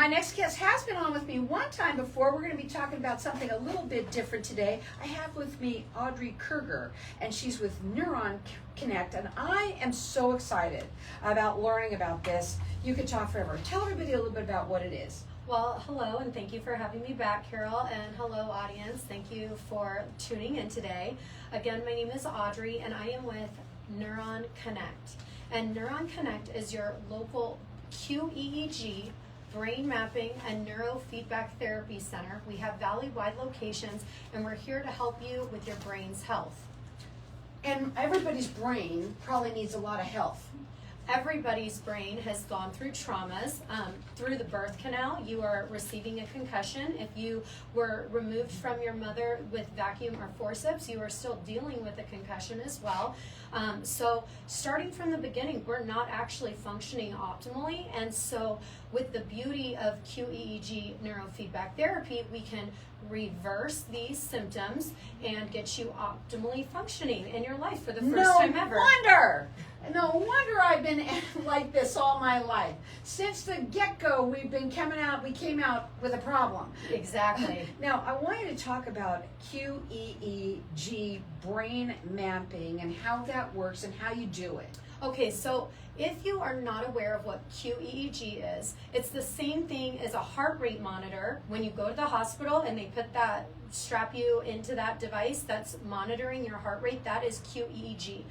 My next guest has been on with me one time before. We're going to be talking about something a little bit different today. I have with me Audrey Kerger, and she's with Neuron Connect, and I am so excited about learning about this. You could talk forever. Tell everybody a little bit about what it is. Well, hello, and thank you for having me back, Carol, and hello, audience. Thank you for tuning in today. Again, my name is Audrey, and I am with Neuron Connect. And Neuron Connect is your local QEEG, brain mapping, and neurofeedback therapy center. We have valley-wide locations, and we're here to help you with your brain's health. And everybody's brain probably needs a lot of health. Everybody's brain has gone through traumas. Through the birth canal, you are receiving a concussion. If you were removed from your mother with vacuum or forceps, you are still dealing with a concussion as well. So starting from the beginning, we're not actually functioning optimally. And so with the beauty of QEEG neurofeedback therapy, we can reverse these symptoms and get you optimally functioning in your life for the first time ever. No wonder I've been like this all my life. Since the get-go, we came out with a problem. Exactly. Now, I want you to talk about QEEG brain mapping and how that works and how you do it. Okay, so if you are not aware of what QEEG is, it's the same thing as a heart rate monitor. When you go to the hospital and they strap you into that device that's monitoring your heart rate, that is QEEG.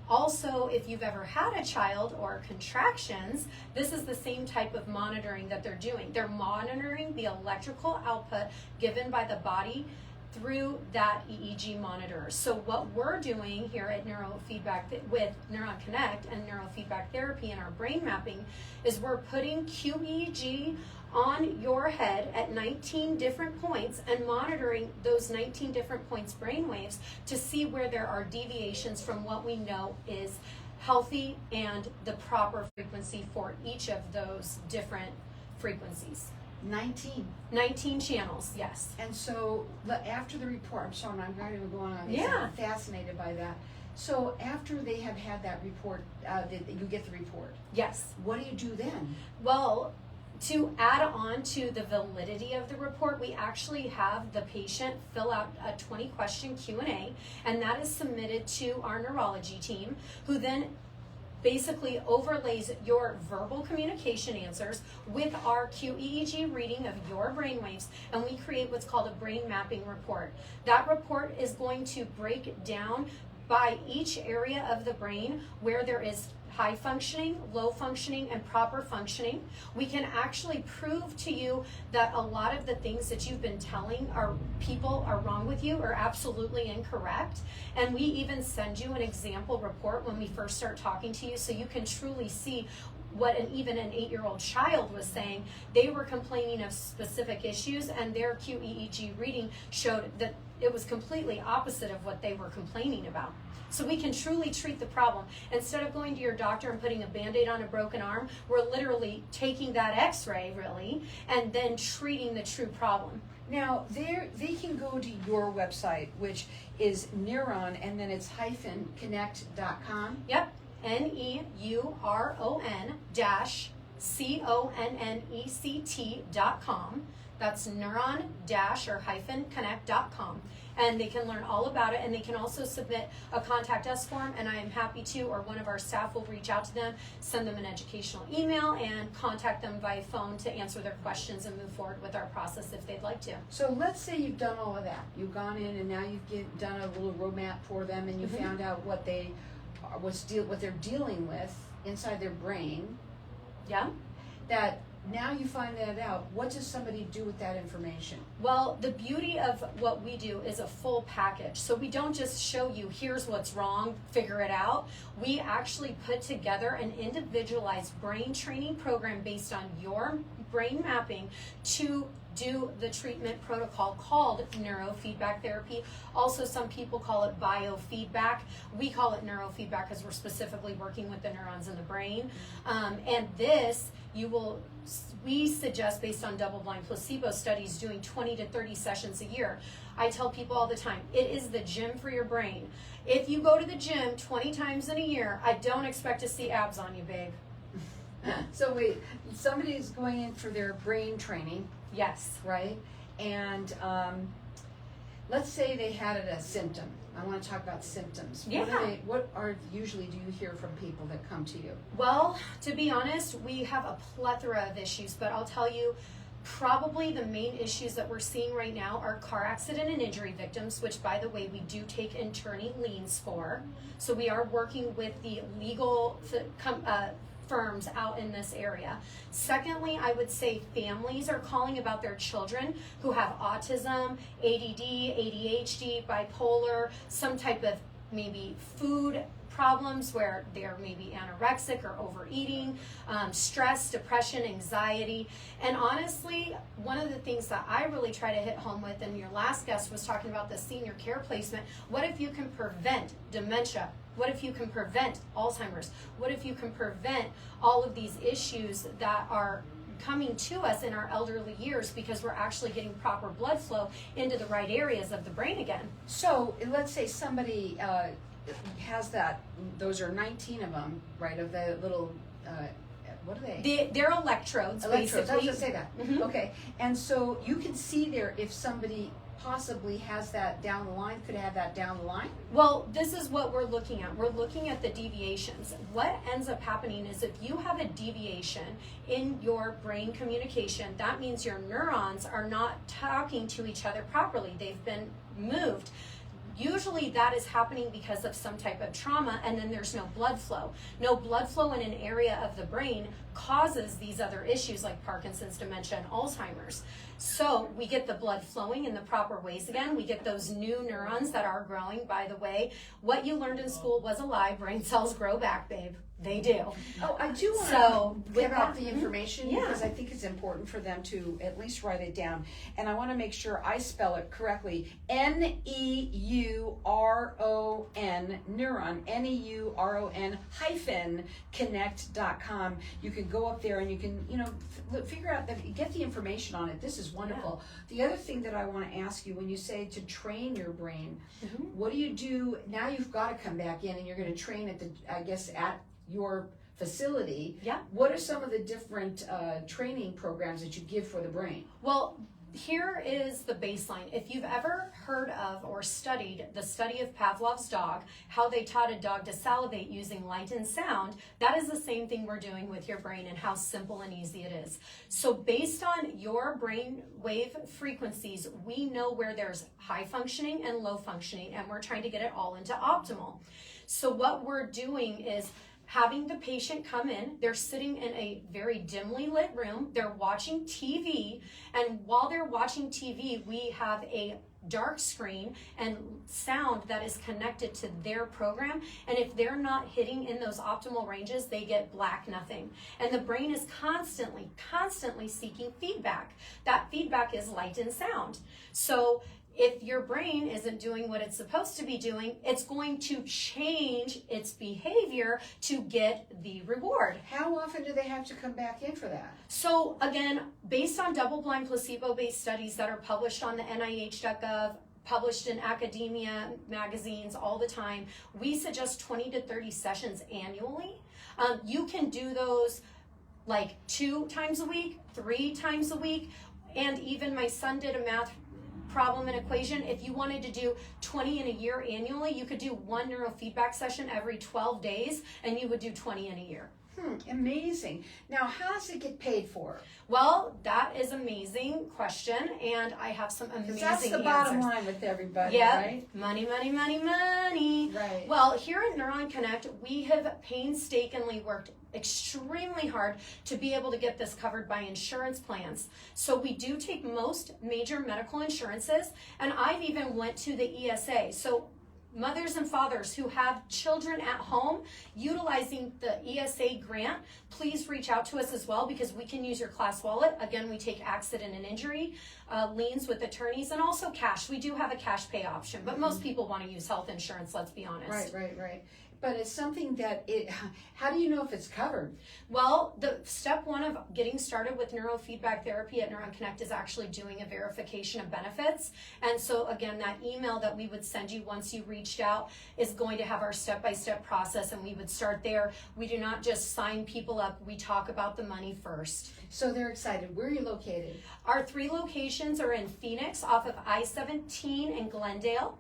Also, if you've ever had a child or contractions, this is the same type of monitoring that they're doing. They're monitoring the electrical output given by the body through that EEG monitor. So what we're doing here at Neurofeedback with Neuron Connect and Neurofeedback Therapy and our brain mapping is we're putting QEEG on your head at 19 different points and monitoring those 19 different points brainwaves to see where there are deviations from what we know is healthy and the proper frequency for each of those different frequencies. 19 channels, yes. And so after the report, I'm sorry, I'm not even going on this. Yeah. I'm fascinated by that. So after they have had that report, you get the report. Yes. What do you do then? Well, to add on to the validity of the report, we actually have the patient fill out a 20-question Q&A, and that is submitted to our neurology team, who then basically overlays your verbal communication answers with our QEEG reading of your brainwaves, and we create what's called a brain mapping report. That report is going to break down by each area of the brain where there is high functioning, low functioning, and proper functioning. We can actually prove to you that a lot of the things that you've been telling people are wrong with you are absolutely incorrect. And we even send you an example report when we first start talking to you so you can truly see what even an 8-year-old child was saying. They were complaining of specific issues, and their QEEG reading showed that it was completely opposite of what they were complaining about. So we can truly treat the problem. Instead of going to your doctor and putting a Band-Aid on a broken arm, we're literally taking that x-ray, really, and then treating the true problem. Now, they can go to your website, which is Neuron, and then it's -connect.com. Yep, neuron-connect.com. That's neuron-connect.com. And they can learn all about it, and they can also submit a contact us form, and I am happy to, or one of our staff will reach out to them, send them an educational email, and contact them by phone to answer their questions and move forward with our process if they'd like to. So let's say you've done all of that. You've gone in and now you've done a little roadmap for them, and you found out what they're dealing with inside their brain. Yeah. That now you find that out. What does somebody do with that information? Well, the beauty of what we do is a full package. So we don't just show you, here's what's wrong, figure it out. We actually put together an individualized brain training program based on your brain mapping to do the treatment protocol called neurofeedback therapy. Also, some people call it biofeedback. We call it neurofeedback because we're specifically working with the neurons in the brain. And this, we suggest, based on double-blind placebo studies, doing 20 to 30 sessions a year. I tell people all the time, it is the gym for your brain. If you go to the gym 20 times in a year, I don't expect to see abs on you, babe. So wait, somebody's going in for their brain training, Yes. right? And let's say they had a symptom. I want to talk about symptoms. Yeah. What are usually do you hear from people that come to you? Well, to be honest, we have a plethora of issues, but I'll tell you, probably the main issues that we're seeing right now are car accident and injury victims, which, by the way, we do take attorney liens for. So we are working with the legal firms out in this area. Secondly, I would say families are calling about their children who have autism, ADD, ADHD, bipolar, some type of maybe food problems where they're maybe anorexic or overeating, stress, depression, anxiety. And honestly, one of the things that I really try to hit home with, and your last guest was talking about the senior care placement, what if you can prevent dementia? What if you can prevent Alzheimer's? What if you can prevent all of these issues that are coming to us in our elderly years because we're actually getting proper blood flow into the right areas of the brain again? So let's say somebody has that, those are 19 of them, right, of the little, what are they? They're electrodes, Electrodes, I was basically. going to say that. Mhm. Okay, and so you can see there if somebody possibly has that down the line, could have that down the line? Well, this is what we're looking at. We're looking at the deviations. What ends up happening is if you have a deviation in your brain communication, that means your neurons are not talking to each other properly. They've been moved. Usually that is happening because of some type of trauma, and then there's no blood flow. No blood flow in an area of the brain causes these other issues like Parkinson's, dementia, and Alzheimer's. So we get the blood flowing in the proper ways again. We get those new neurons that are growing. By the way, what you learned in school was a lie. Brain cells grow back, babe. They do. Oh, I do want So, to with give out that- the information Yeah. because I think it's important for them to at least write it down. And I want to make sure I spell it correctly. Neuron, Neuron, Neuron hyphen connect.com. You can go up there and you can, figure out, get the information on it. This is wonderful. The other thing that I want to ask you, when you say to train your brain, what do you do? Now you've got to come back in and you're going to train at at your facility. Yeah. What are some of the different training programs that you give for the brain? Well, here is the baseline. If you've ever heard of or studied the study of Pavlov's dog, how they taught a dog to salivate using light and sound, that is the same thing we're doing with your brain and how simple and easy it is. So based on your brain wave frequencies, we know where there's high functioning and low functioning, and we're trying to get it all into optimal. So what we're doing is having the patient come in, they're sitting in a very dimly lit room, they're watching TV, and while they're watching TV, we have a dark screen and sound that is connected to their program, and if they're not hitting in those optimal ranges, they get black nothing. And the brain is constantly seeking feedback. That feedback is light and sound. So if your brain isn't doing what it's supposed to be doing, it's going to change its behavior to get the reward. How often do they have to come back in for that? So again, based on double-blind placebo-based studies that are published on the NIH.gov, published in academia magazines all the time, we suggest 20 to 30 sessions annually. You can do those like 2 times a week, 3 times a week, and even my son did a math problem and equation. If you wanted to do 20 in a year annually, you could do 1 neurofeedback session every 12 days, and you would do 20 in a year. Amazing. Now, how does it get paid for? Well, that is an amazing question, and I have some amazing answers. That's the bottom line with everybody, Yep. right? Money, money, money, money. Right. Well, here at Neuron Connect, we have painstakingly worked extremely hard to be able to get this covered by insurance plans. So we do take most major medical insurances, and I've even went to the ESA. So mothers and fathers who have children at home utilizing the ESA grant, please reach out to us as well, because we can use your class wallet. Again, we take accident and injury liens with attorneys, and also cash. We do have a cash pay option, but most people want to use health insurance, let's be honest. Right. But it's something that how do you know if it's covered? Well, the step one of getting started with neurofeedback therapy at Neuron Connect is actually doing a verification of benefits. And so again, that email that we would send you once you reached out is going to have our step-by-step process, and we would start there. We do not just sign people up, we talk about the money first. So they're excited. Where are you located? Our 3 locations are in Phoenix off of I-17 in Glendale,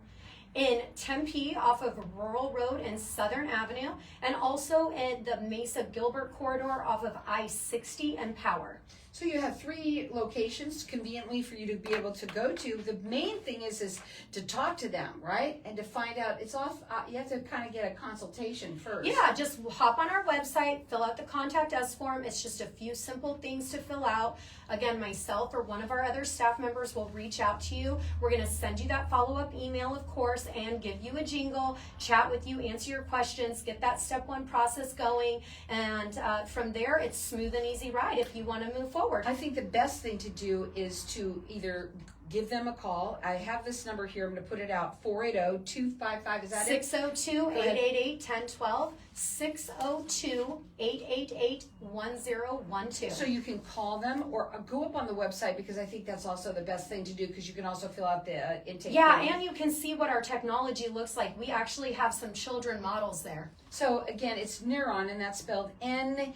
in Tempe off of Rural Road and Southern Avenue, and also in the Mesa Gilbert corridor off of I-60 and Power. So you have 3 locations conveniently for you to be able to go to. The main thing is to talk to them, right? And to find out, it's off, you have to kind of get a consultation first. Yeah, just hop on our website, fill out the Contact Us form. It's just a few simple things to fill out. Again, myself or one of our other staff members will reach out to you. We're going to send you that follow-up email, of course, and give you a jingle, chat with you, answer your questions, get that step 1 process going. And from there, it's smooth and easy ride if you want to move forward. I think the best thing to do is to either give them a call. I have this number here. I'm going to put it out. 480-255. Is that it? 602-888-1012. 602-888-1012. So you can call them or go up on the website, because I think that's also the best thing to do, because you can also fill out the intake. Yeah, and you can see what our technology looks like. We actually have some children models there. So again, it's Neuron, and that's spelled Neuron.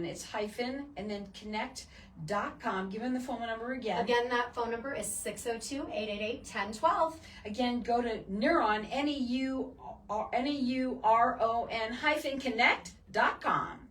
It's hyphen and then connect.com. Give them the phone number again. Again, that phone number is 602-888-1012. Again, go to Neuron, Neuron hyphen connect.com.